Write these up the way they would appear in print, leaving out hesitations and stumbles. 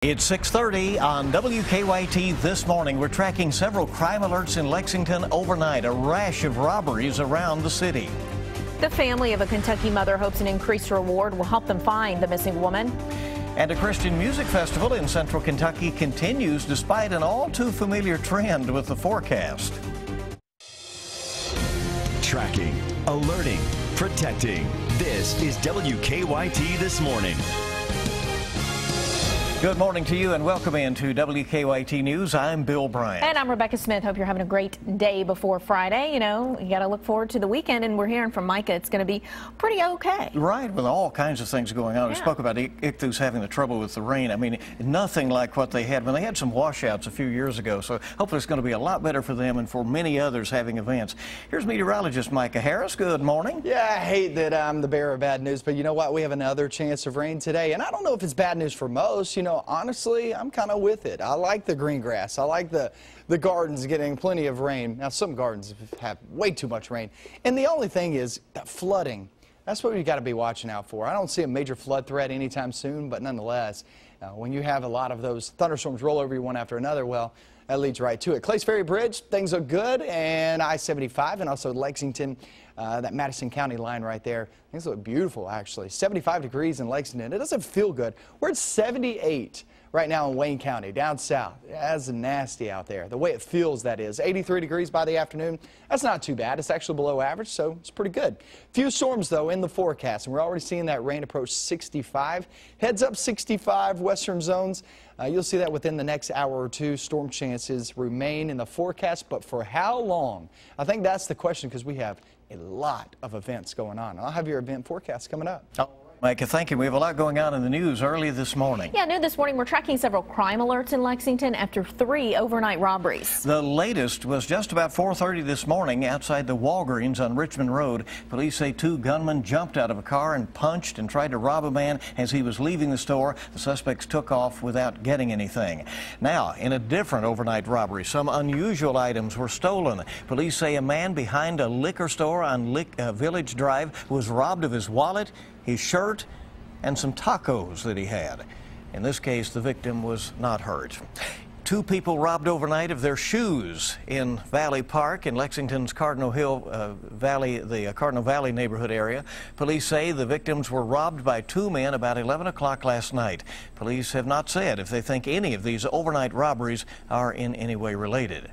It's 6:30 on WKYT this morning. We're tracking several crime alerts in Lexington overnight, a rash of robberies around the city. The family of a Kentucky mother hopes an increased reward will help them find the missing woman. And a Christian music festival in central Kentucky continues despite an all too familiar trend with the forecast. Tracking, alerting, protecting. This is WKYT This Morning. Good morning to you and welcome into WKYT News. I'm Bill Bryant. And I'm Rebecca Smith. Hope you're having a great day before Friday. You know, you got to look forward to the weekend, and we're hearing from Micah it's going to be pretty okay. Right, with all kinds of things going on. We spoke about Ichthus having the trouble with the rain. I mean, nothing like what they had when they had some washouts a few years ago. So hopefully it's going to be a lot better for them and for many others having events. Here's meteorologist Micah Harris. Good morning. Yeah, I hate that I'm the bearer of bad news, but you know what? We have another chance of rain today. And I don't know if it's bad news for most. You know, honestly, I'm kind of with it. I like the green grass. I like the gardens getting plenty of rain. Now, some gardens have way too much rain. And the only thing is that flooding. That's what we got to be watching out for. I don't see a major flood threat anytime soon, but nonetheless, when you have a lot of those thunderstorms roll over you one after another, well, that leads right to it. Clays Ferry Bridge, things look good, and I-75 and also Lexington, that Madison County line right there. Things look beautiful, actually. 75 degrees in Lexington. It doesn't feel good. We're at 78 right now in Wayne County, down south. That's nasty out there. The way it feels, that is. 83 degrees by the afternoon. That's not too bad. It's actually below average, so it's pretty good. Few storms, though, in the forecast, and we're already seeing that rain approach 65. Heads up 65 western zones. You'll see that within the next hour or two. Storm chances remain in the forecast, but for how long? I think that's the question, because we have a lot of events going on. I'll have your event forecast coming up. Micah, thank you. We have a lot going on in the news early this morning. Yeah, new this morning, we're tracking several crime alerts in Lexington after 3 overnight robberies. The latest was just about 4:30 this morning outside the Walgreens on Richmond Road. Police say 2 gunmen jumped out of a car and punched and tried to rob a man as he was leaving the store. The suspects took off without getting anything. Now, in a different overnight robbery, some unusual items were stolen. Police say a man behind a liquor store on Village Drive was robbed of his wallet, his shirt, and some tacos that he had. In this case, the victim was not hurt. 2 people robbed overnight of their shoes in Valley Park in Lexington's Cardinal Valley, the Cardinal Valley neighborhood area. Police say the victims were robbed by 2 men about 11 o'clock last night. Police have not said if they think any of these overnight robberies are in any way related.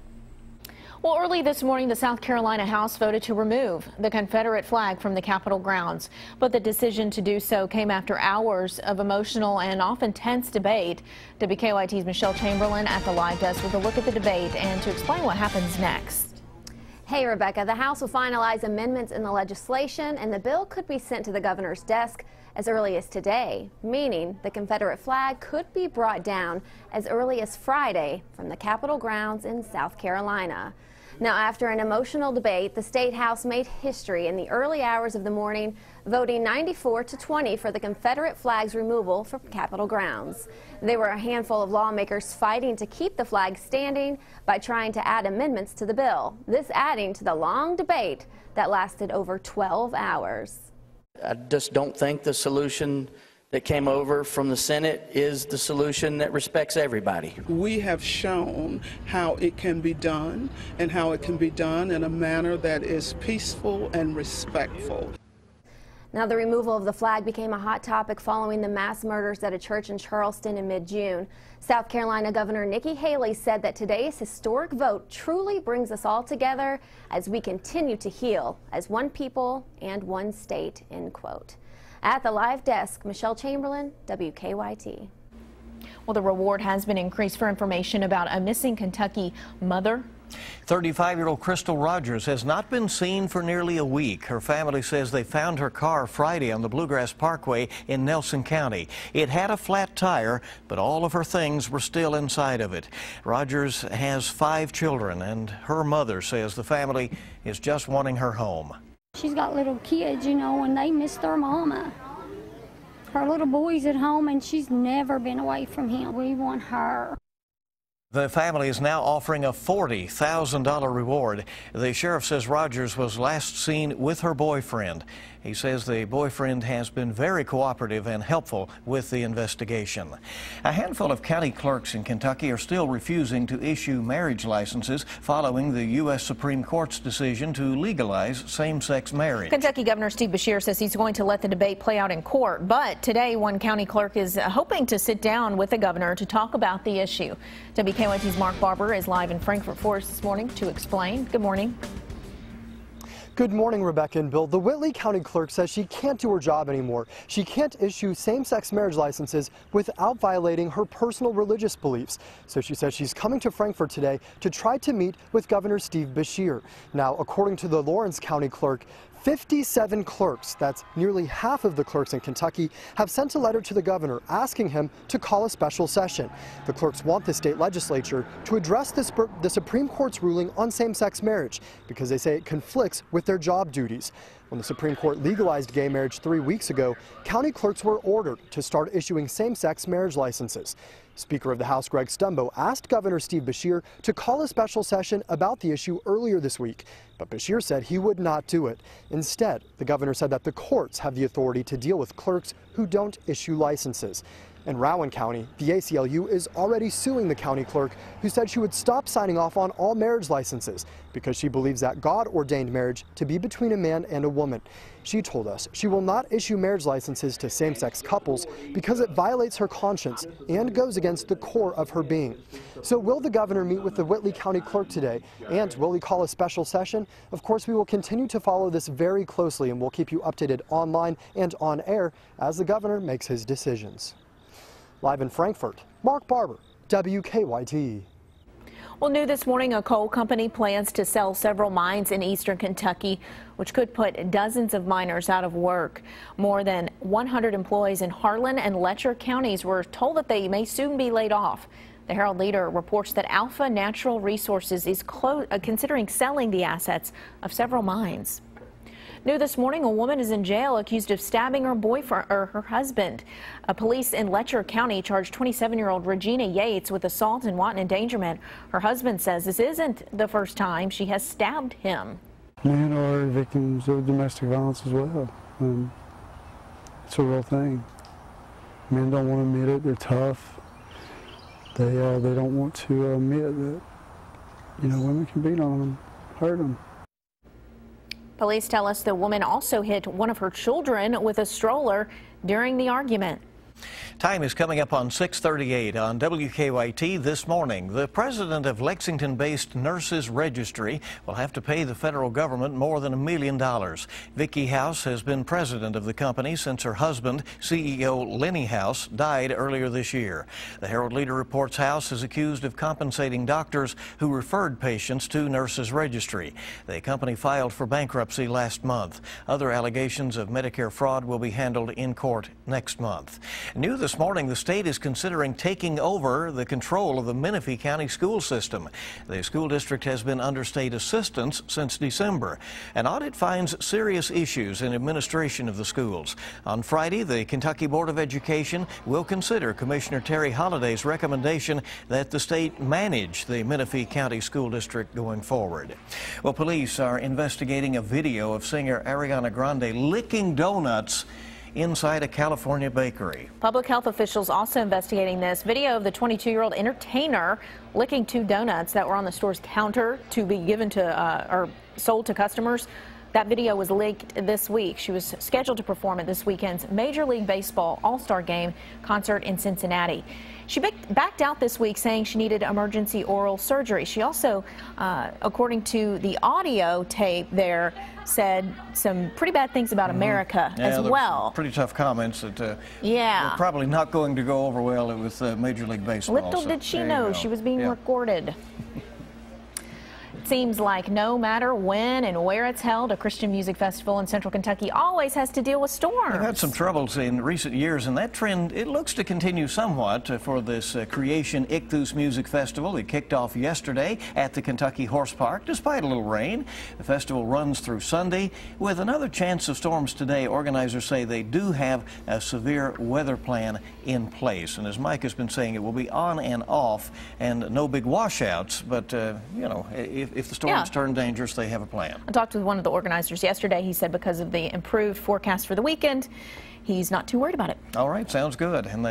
Well, early this morning, the South Carolina House voted to remove the Confederate flag from the Capitol grounds. But the decision to do so came after hours of emotional and often tense debate. WKYT's Michelle Chamberlain at the live desk with a look at the debate and to explain what happens next. Hey, Rebecca, the House will finalize amendments in the legislation, and the bill could be sent to the governor's desk as early as today, meaning the Confederate flag could be brought down as early as Friday from the Capitol grounds in South Carolina. Now, after an emotional debate, the State House made history in the early hours of the morning, voting 94-20 for the Confederate flag's removal from Capitol grounds. There were a handful of lawmakers fighting to keep the flag standing by trying to add amendments to the bill, this adding to the long debate that lasted over 12 hours. I just don't think the solution that came over from the Senate is the solution that respects everybody. We have shown how it can be done and how it can be done in a manner that is peaceful and respectful. Now, the removal of the flag became a hot topic following the mass murders at a church in Charleston in mid-June. South Carolina Governor Nikki Haley said that today's historic vote truly brings us all together as we continue to heal as one people and one state, end quote. At the live desk, Michelle Chamberlain, WKYT. Well, the reward has been increased for information about a missing Kentucky mother. 35-year-old Crystal Rogers has not been seen for nearly a week. Her family says they found her car Friday on the Bluegrass Parkway in Nelson County. It had a flat tire, but all of her things were still inside of it. Rogers has 5 children, and her mother says the family is just wanting her home. She's got little kids, you know, and they miss their mama. Her little boy's at home, and she's never been away from him. We want her. The family is now offering a $40,000 reward. The sheriff says Rogers was last seen with her boyfriend. He says the boyfriend has been very cooperative and helpful with the investigation. A handful of county clerks in Kentucky are still refusing to issue marriage licenses following the U.S. Supreme Court's decision to legalize same-sex marriage. Kentucky Governor Steve Beshear says he's going to let the debate play out in court, but today one county clerk is hoping to sit down with the governor to talk about the issue. WKYT's Mark Barber is live in Frankfort for us this morning to explain. Good morning. Good morning, Rebecca and Bill. The Whitley County Clerk says she can't do her job anymore. She can't issue same-sex marriage licenses without violating her personal religious beliefs. So she says she's coming to Frankfort today to try to meet with Governor Steve Beshear. Now, according to the Lawrence County Clerk, 57 clerks, that's nearly half of the clerks in Kentucky, have sent a letter to the governor asking him to call a special session. The clerks want the state legislature to address the Supreme Court's ruling on same-sex marriage because they say it conflicts with their job duties. When the Supreme Court legalized gay marriage 3 weeks ago, county clerks were ordered to start issuing same-sex marriage licenses. Speaker of the House Greg Stumbo asked Governor Steve Beshear to call a special session about the issue earlier this week, but Beshear said he would not do it. Instead, the governor said that the courts have the authority to deal with clerks who don't issue licenses. In Rowan County, the ACLU is already suing the county clerk who said she would stop signing off on all marriage licenses because she believes that God ordained marriage to be between a man and a woman. She told us she will not issue marriage licenses to same-sex couples because it violates her conscience and goes against the core of her being. So will the governor meet with the Whitley County Clerk today, and will he call a special session? Of course, we will continue to follow this very closely, and we'll keep you updated online and on air as the governor makes his decisions. Live in Frankfort, Mark Barber, WKYT. Well, new this morning, a coal company plans to sell several mines in eastern Kentucky, which could put dozens of miners out of work. More than 100 employees in Harlan and Letcher counties were told that they may soon be laid off. The Herald Leader reports that Alpha Natural Resources is considering selling the assets of several mines. New this morning, a woman is in jail accused of stabbing her boyfriend or her husband. Police in Letcher County charged 27-year-old Regina Yates with assault and wanton endangerment. Her husband says this isn't the first time she has stabbed him. Men are victims of domestic violence as well. It's a real thing. Men don't want to admit it. They're tough. They don't want to admit that, women can beat on them, hurt them. Police tell us the woman also hit one of her children with a stroller during the argument. Time is coming up on 6:38 on WKYT this morning. The president of Lexington-based Nurses Registry will have to pay the federal government more than $1 million. Vicki House has been president of the company since her husband, CEO Lenny House, died earlier this year. The Herald Leader reports House is accused of compensating doctors who referred patients to Nurses Registry. The company filed for bankruptcy last month. Other allegations of Medicare fraud will be handled in court next month. New this morning, the state is considering taking over the control of the Menifee County school system. The school district has been under state assistance since December. An audit finds serious issues in administration of the schools. On Friday, the Kentucky Board of Education will consider Commissioner Terry Holliday's recommendation that the state manage the Menifee County School District going forward. Well, police are investigating a video of singer Ariana Grande licking donuts inside a California bakery. Public health officials also investigating this video of the 22-year-old entertainer licking 2 donuts that were on the store's counter to be given to or sold to customers. That video was leaked this week. She was scheduled to perform at this weekend's Major League Baseball All-Star Game concert in Cincinnati. She backed out this week, saying she needed emergency oral surgery. She also, according to the audio tape there, said some pretty bad things about America as well. Pretty tough comments that were probably not going to go over well with Major League Baseball. Little did she know she was being recorded. It seems like no matter when and where it's held, a Christian music festival in central Kentucky always has to deal with storms. We've had some troubles in recent years, and that trend, it looks to continue somewhat for this Creation Ichthus Music Festival. It kicked off yesterday at the Kentucky Horse Park, despite a little rain. The festival runs through Sunday. With another chance of storms today, organizers say they do have a severe weather plan in place. And as Mike has been saying, it will be on and off and no big washouts, but, you know, if if the storms turn dangerous, they have a plan. I talked with one of the organizers yesterday. He said because of the improved forecast for the weekend, he's not too worried about it. All right, sounds good. And